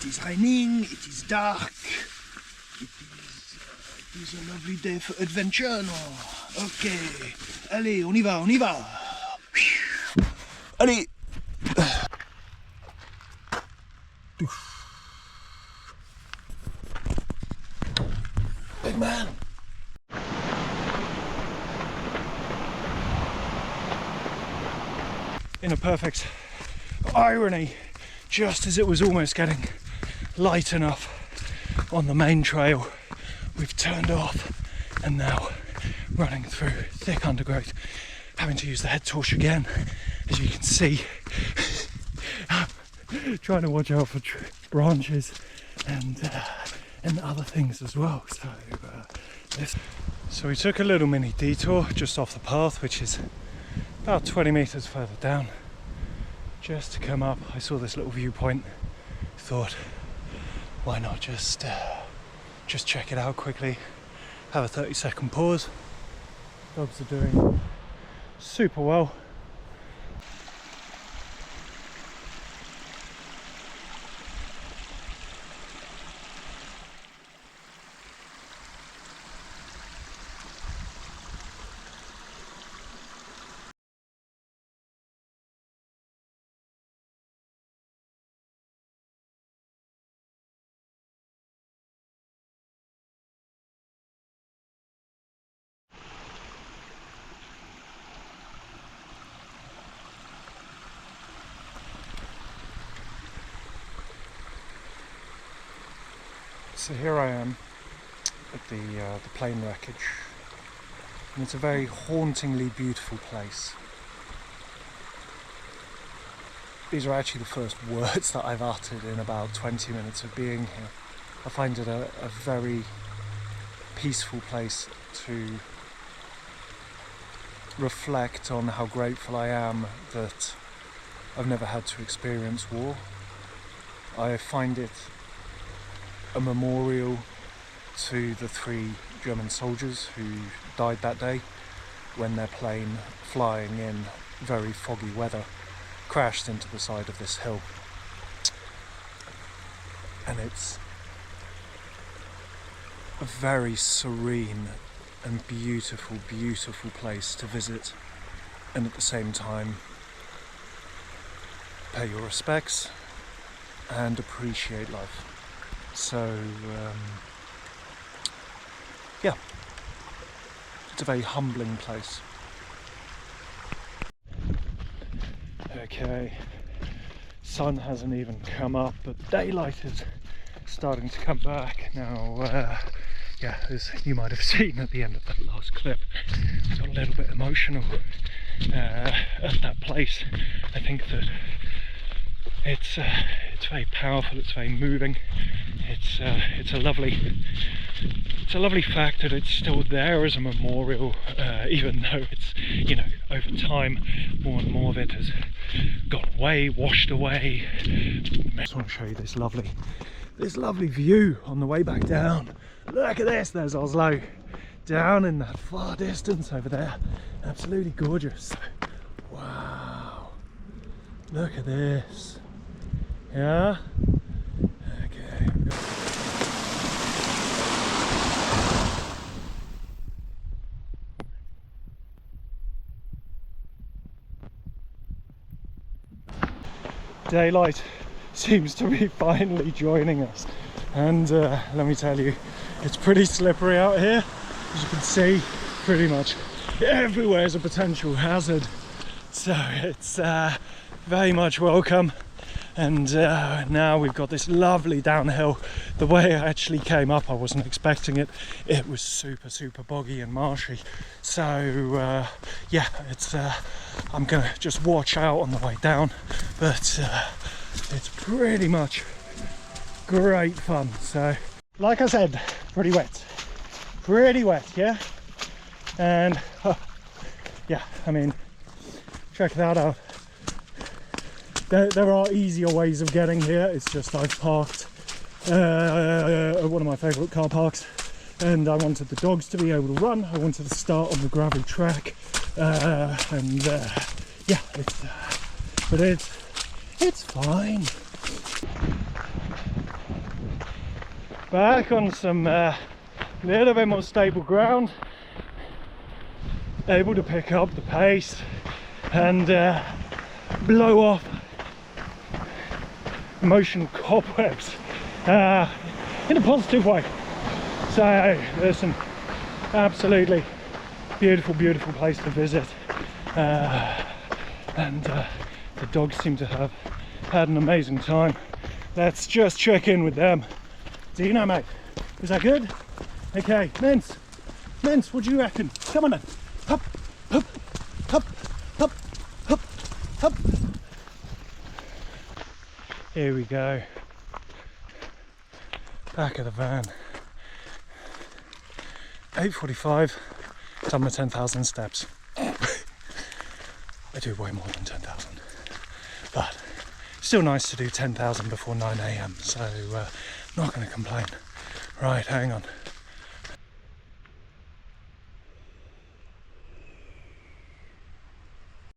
It is raining, it is dark, it is a lovely day for adventure, no? Ok, allez, on y va, on y va. Allez. Big man. In a perfect irony, just as it was almost getting light enough on the main trail, we've turned off and now running through thick undergrowth, having to use the head torch again, as you can see. Trying to watch out for branches and other things as well. So we took a little mini detour just off the path, which is about 20 meters further down, just to come up. I saw this little viewpoint, thought, why not just check it out quickly, have a 30-second pause. Dogs are doing super well. So here I am at the plane wreckage, and it's a very hauntingly beautiful place. These are actually the first words that I've uttered in about 20 minutes of being here. I find it a very peaceful place to reflect on how grateful I am that I've never had to experience war. I find it a memorial to the 3 German soldiers who died that day when their plane, flying in very foggy weather, crashed into the side of this hill. And it's a very serene and beautiful, beautiful place to visit, and at the same time pay your respects and appreciate life. So yeah, it's a very humbling place. Okay, sun hasn't even come up, but daylight is starting to come back now. Yeah, as you might have seen at the end of that last clip, I got a little bit emotional at that place. I think that it's very powerful, it's very moving. It's a lovely fact that it's still there as a memorial, even though it's, you know, over time more and more of it has gone away, washed away. I just want to show you this lovely view on the way back down. Look at this, there's Oslo down in that far distance over there. Absolutely gorgeous. Wow, look at this. Yeah. Okay. Daylight seems to be finally joining us, and let me tell you, it's pretty slippery out here. As you can see, pretty much everywhere is a potential hazard, so it's very much welcome. And now we've got this lovely downhill. The way I actually came up, I wasn't expecting it. It was super boggy and marshy. So yeah, it's I'm gonna just watch out on the way down, but it's pretty much great fun. So like I said, pretty wet, yeah. And yeah, I mean, check that out. There are easier ways of getting here. It's just I've parked at one of my favourite car parks, and I wanted the dogs to be able to run. I wanted to start on the gravel track, and yeah, but it's fine. back on some little bit more stable ground, able to pick up the pace and blow off emotional cobwebs in a positive way. So listen, absolutely beautiful, beautiful place to visit, and the dogs seem to have had an amazing time. Let's just check in with them. Dino, mate, is that good? Okay, Mince, what do you reckon? Come on then. Hup, hup, hup, hup, hup, hup. Here we go. Back of the van. 8:45, done my 10,000 steps. I do way more than 10,000, but still nice to do 10,000 before 9 AM, so not going to complain. Right, hang on.